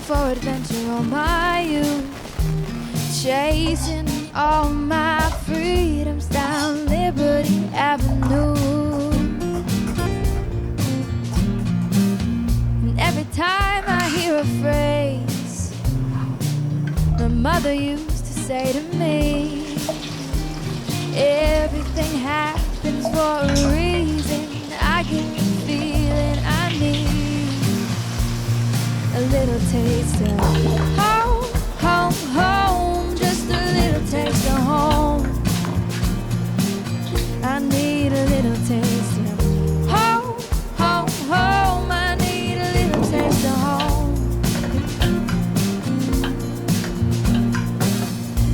for adventure all my youth, chasing all my freedoms down Liberty Avenue. And every time I hear a phrase my mother used to say to me, everything happens for a reason, I get the feeling I need a little taste of home, home, home, just a little taste of home. I need a little taste of home, home, home. I need a little taste of home.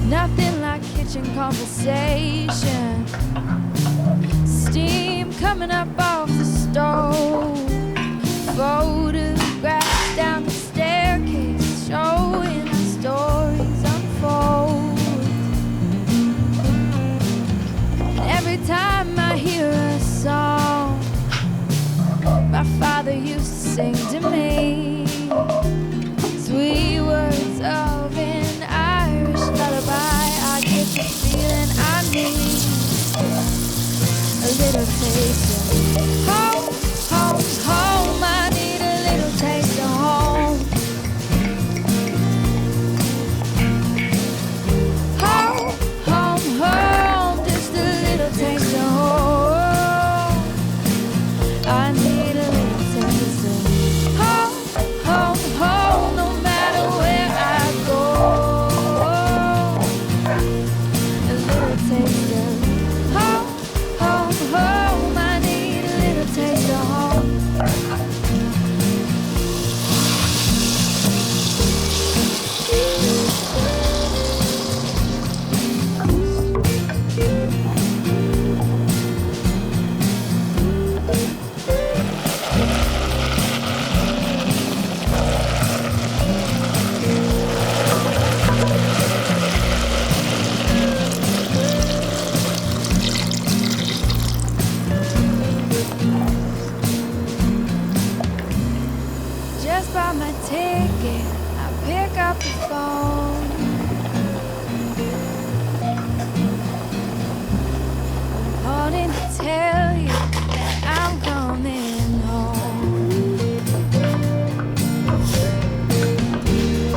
Nothing like kitchen conversation, steam coming up off the stove, photographs down the staircase showing our stories unfold. And every time I hear a song my father used to sing to me, sweet words of an Irish lullaby, I get the feeling I need a little taste of home, home, home. I need a little taste of home. Home, home, home, just a little taste of home. I need a little taste of home, home, home, no matter where I go. A little taste of home, home, home. I need a little taste of home. Just buy my ticket, I pick up the phone. I'm calling to tell you that I'm coming home.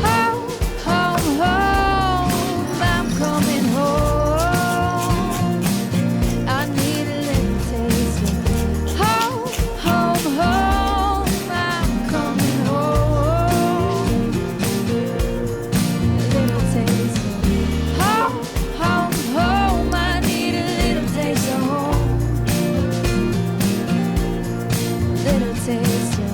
Home, home, home, I'm coming home. I need a little taste of home, home, home, I'm coming home. A little taste of home, home, home, I need a little taste of home. Little taste of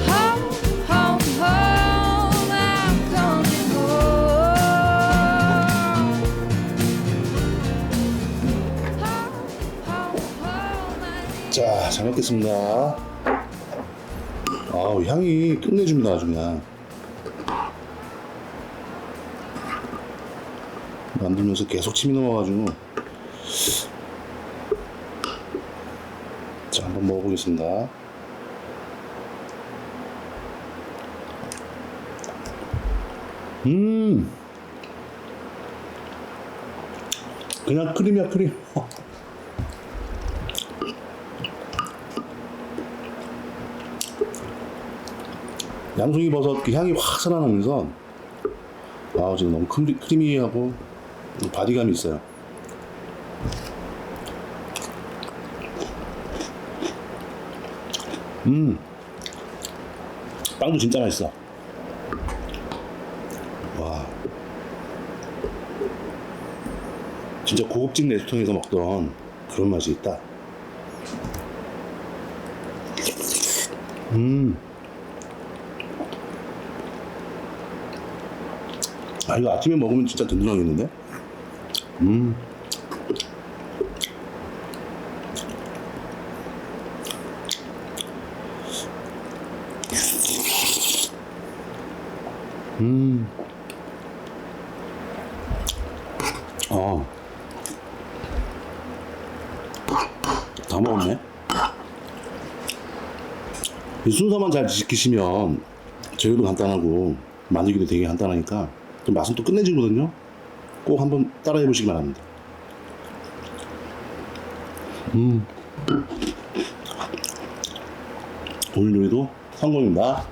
home, home, home, I'm coming home. Home, home, home, I need. 자, 잘 먹겠습니다. 아우, 향이 끝내줍니다, 아주 그냥. 만들면서 계속 침이 넘어가지고. 자, 한번 먹어보겠습니다. 그냥 크림이야, 크림. 양송이버섯 그 향이 확 살아나면서 아 지금 너무 크리미하고 바디감이 있어요. 빵도 진짜 맛있어. 와 진짜 고급진 레스토랑에서 먹던 그런 맛이 있다. 아 이거 아침에 먹으면 진짜 든든하겠는데? 다 먹었네. 이 순서만 잘 지키시면 재료도 간단하고 만들기도 되게 간단하니까 또 맛은 또 끝내주거든요. 꼭 한번 따라해 보시기 바랍니다. 오늘 요리도 성공입니다.